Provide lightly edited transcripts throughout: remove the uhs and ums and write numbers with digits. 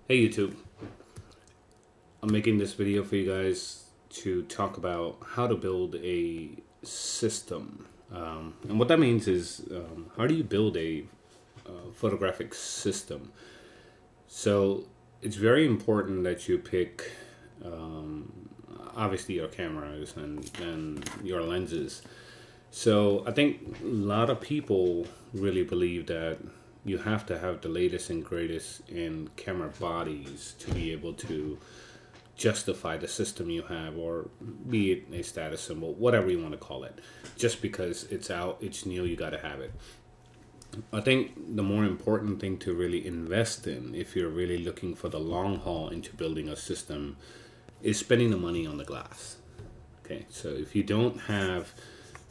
Hey YouTube, I'm making this video for you guys to talk about how to build a system. And what that means is how do you build a photographic system? So it's very important that you pick obviously your cameras and your lenses. So I think a lot of people really believe that you have to have the latest and greatest in camera bodies to be able to justify the system you have, or be it a status symbol, whatever you want to call it. Just because it's out, it's new, you got to have it. I think the more important thing to really invest in, if you're really looking for the long haul into building a system, is spending the money on the glass. Okay, so if you don't have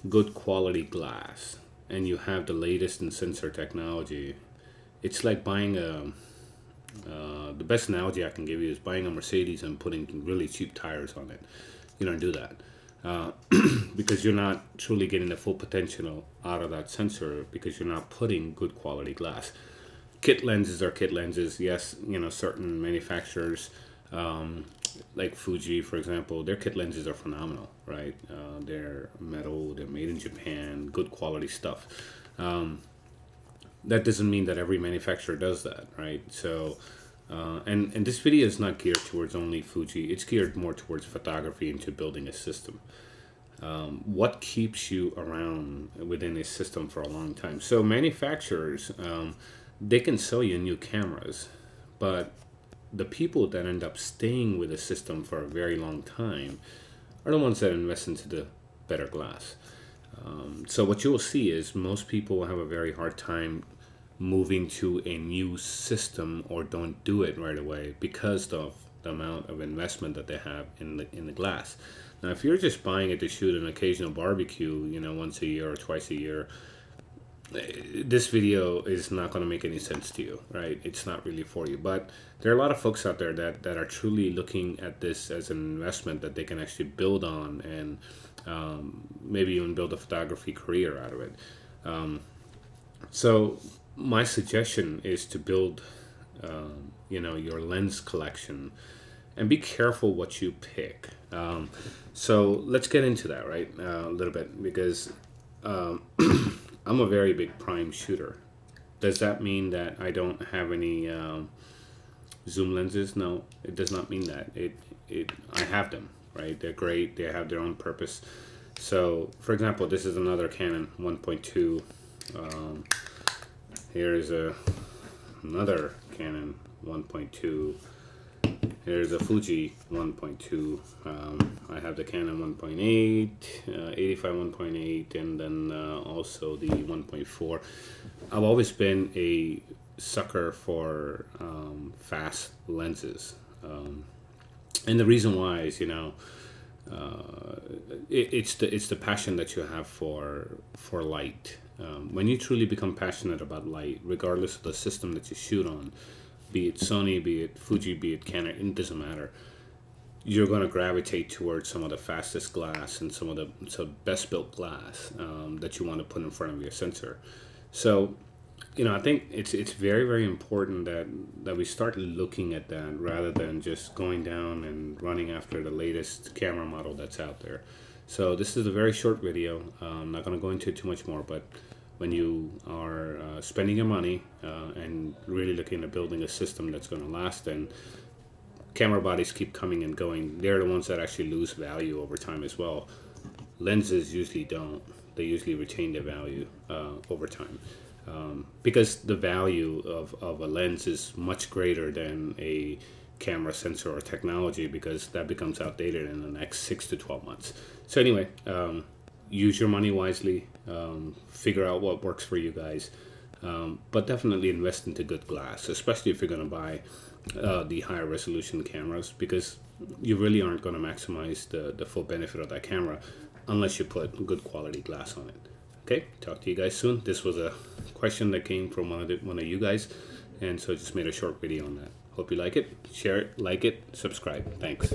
good quality glass and you have the latest in sensor technology, it's like buying the best analogy I can give you is buying a Mercedes and putting really cheap tires on it. You don't do that because you're not truly getting the full potential out of that sensor, because you're not putting good quality glass. Kit lenses are kit lenses. Yes, certain manufacturers like Fuji, for example, their kit lenses are phenomenal, right? They're metal, they're made in Japan, good quality stuff. That doesn't mean that every manufacturer does that, right? So, and this video is not geared towards only Fuji. It's geared more towards photography into building a system. What keeps you around within a system for a long time? So manufacturers, they can sell you new cameras, but the people that end up staying with a system for a very long time are the ones that invest into the better glass. So what you will see is most people have a very hard time moving to a new system, or don't do it right away because of the amount of investment that they have in the glass. Now, if you're just buying it to shoot an occasional barbecue, once a year or twice a year, this video is not going to make any sense to you, right? It's not really for you. But there are a lot of folks out there that are truly looking at this as an investment that they can actually build on, and maybe even build a photography career out of it. So my suggestion is to build your lens collection, and be careful what you pick. So let's get into that, right? A little bit, because I'm a very big prime shooter. Does that mean that I don't have any zoom lenses? No, it does not mean that. I have them, right? They're great. They have their own purpose. So, for example, this is another Canon 1.2. Here's another Canon 1.2. Here's a Fuji 1.2. I have the Canon 1.8, 85 1.8, and then also the 1.4. I've always been a sucker for fast lenses, and the reason why is it's the passion that you have for light. When you truly become passionate about light, regardless of the system that you shoot on, be it Sony, be it Fuji, be it Canon, it doesn't matter. You're going to gravitate towards some of the fastest glass and some of the best built glass that you want to put in front of your sensor. So, I think it's very, very important that we start looking at that, rather than just going down and running after the latest camera model that's out there. So this is a very short video. I'm not going to go into too much more, but when you are spending your money and really looking at building a system that's going to last, and camera bodies keep coming and going, they're the ones that actually lose value over time as well. Lenses usually don't. They usually retain their value over time, because the value of a lens is much greater than a camera, sensor, or technology, because that becomes outdated in the next 6 to 12 months. So anyway, use your money wisely, figure out what works for you guys, but definitely invest into good glass, especially if you're going to buy the higher resolution cameras, because you really aren't going to maximize the full benefit of that camera unless you put good quality glass on it. Okay, talk to you guys soon. This was a question that came from one of you guys, and so I just made a short video on that. Hope you like it. Share it, like it, subscribe. Thanks.